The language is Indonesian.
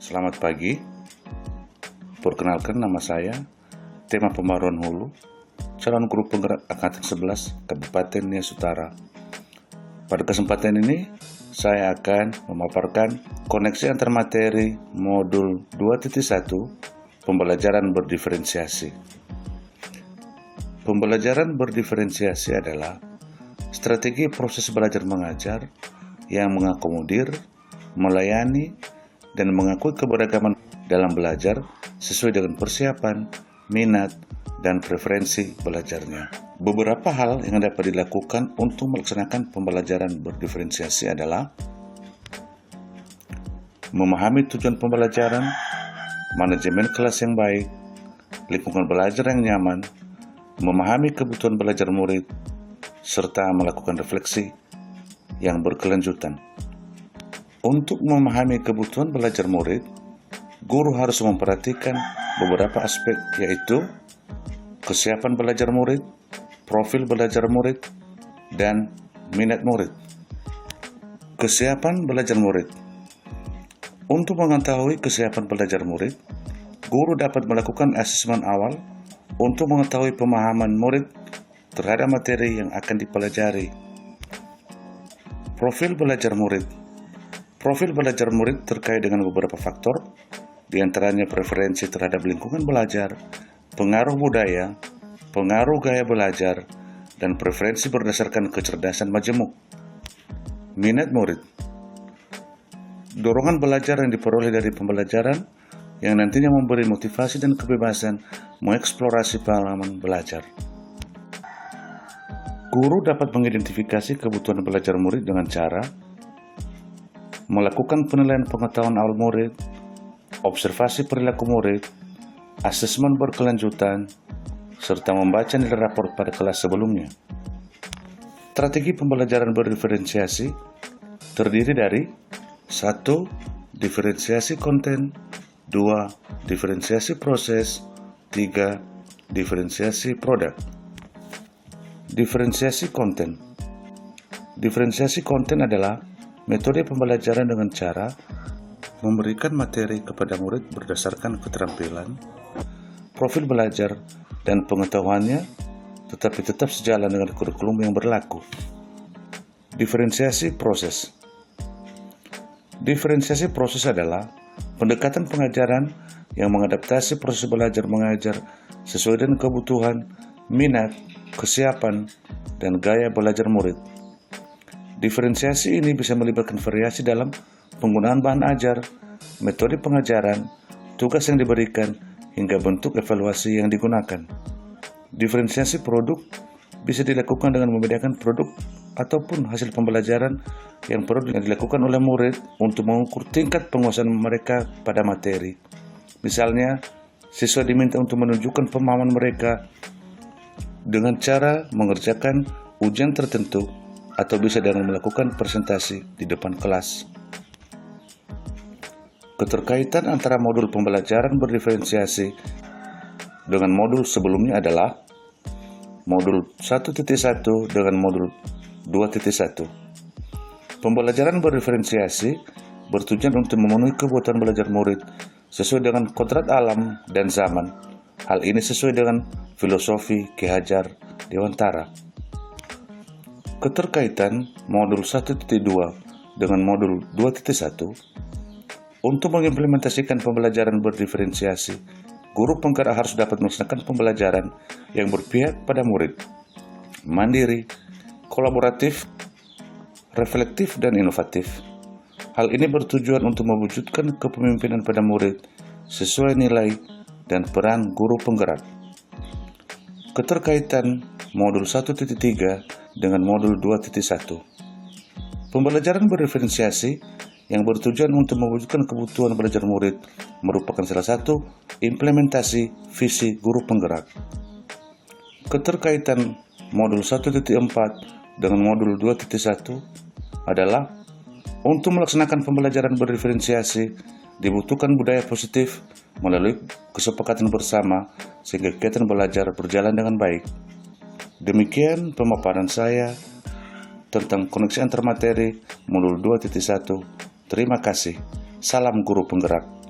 Selamat pagi, perkenalkan nama saya, tema pembaruan hulu, calon guru penggerak Angkatan 11 Kabupaten Nias Utara. Pada kesempatan ini, saya akan memaparkan koneksi antar materi modul 2.1 pembelajaran berdiferensiasi. Pembelajaran berdiferensiasi adalah strategi proses belajar mengajar yang mengakomodir, melayani, dan mengakui keberagaman dalam belajar sesuai dengan persiapan, minat, dan preferensi belajarnya. Beberapa hal yang dapat dilakukan untuk melaksanakan pembelajaran berdiferensiasi adalah memahami tujuan pembelajaran, manajemen kelas yang baik, lingkungan belajar yang nyaman, memahami kebutuhan belajar murid, serta melakukan refleksi yang berkelanjutan. Untuk memahami kebutuhan belajar murid, guru harus memperhatikan beberapa aspek, yaitu kesiapan belajar murid, profil belajar murid, dan minat murid. Kesiapan belajar murid. Untuk mengetahui kesiapan belajar murid, guru dapat melakukan asesmen awal untuk mengetahui pemahaman murid terhadap materi yang akan dipelajari. Profil belajar murid. Profil belajar murid terkait dengan beberapa faktor, diantaranya preferensi terhadap lingkungan belajar, pengaruh budaya, pengaruh gaya belajar, dan preferensi berdasarkan kecerdasan majemuk. Minat murid. Dorongan belajar yang diperoleh dari pembelajaran yang nantinya memberi motivasi dan kebebasan mengeksplorasi pengalaman belajar. Guru dapat mengidentifikasi kebutuhan belajar murid dengan cara melakukan penilaian pengetahuan awal murid, observasi perilaku murid, asesmen berkelanjutan, serta membaca nilai rapor pada kelas sebelumnya. Strategi pembelajaran berdiferensiasi terdiri dari 1. Diferensiasi konten, 2. Diferensiasi proses, 3. Diferensiasi produk. Diferensiasi konten. Diferensiasi konten adalah metode pembelajaran dengan cara memberikan materi kepada murid berdasarkan keterampilan, profil belajar, dan pengetahuannya, tetapi tetap sejalan dengan kurikulum yang berlaku. Diferensiasi proses. Diferensiasi proses adalah pendekatan pengajaran yang mengadaptasi proses belajar mengajar sesuai dengan kebutuhan, minat, kesiapan, dan gaya belajar murid. Diferensiasi ini bisa melibatkan variasi dalam penggunaan bahan ajar, metode pengajaran, tugas yang diberikan, hingga bentuk evaluasi yang digunakan. Diferensiasi produk bisa dilakukan dengan membedakan produk ataupun hasil pembelajaran yang perlu dilakukan oleh murid untuk mengukur tingkat penguasaan mereka pada materi. Misalnya, siswa diminta untuk menunjukkan pemahaman mereka dengan cara mengerjakan ujian tertentu atau bisa dengan melakukan presentasi di depan kelas. Keterkaitan antara modul pembelajaran berdiferensiasi dengan modul sebelumnya adalah modul 1.1 dengan modul 2.1. Pembelajaran berdiferensiasi bertujuan untuk memenuhi kebutuhan belajar murid sesuai dengan kodrat alam dan zaman. Hal ini sesuai dengan filosofi Ki Hajar Dewantara. Keterkaitan modul 1.2 dengan modul 2.1. Untuk mengimplementasikan pembelajaran berdiferensiasi, guru penggerak harus dapat melaksanakan pembelajaran yang berpihak pada murid, mandiri, kolaboratif, reflektif, dan inovatif. Hal ini bertujuan untuk mewujudkan kepemimpinan pada murid sesuai nilai dan peran guru penggerak. Keterkaitan modul 1.3 dengan modul 2.1. Pembelajaran berdiferensiasi yang bertujuan untuk mewujudkan kebutuhan belajar murid merupakan salah satu implementasi visi guru penggerak. Keterkaitan modul 1.4 dengan modul 2.1 adalah untuk melaksanakan pembelajaran berdiferensiasi dibutuhkan budaya positif melalui kesepakatan bersama sehingga kegiatan belajar berjalan dengan baik. Demikian pemaparan saya tentang koneksi antar materi modul 2.1. Terima kasih. Salam guru penggerak.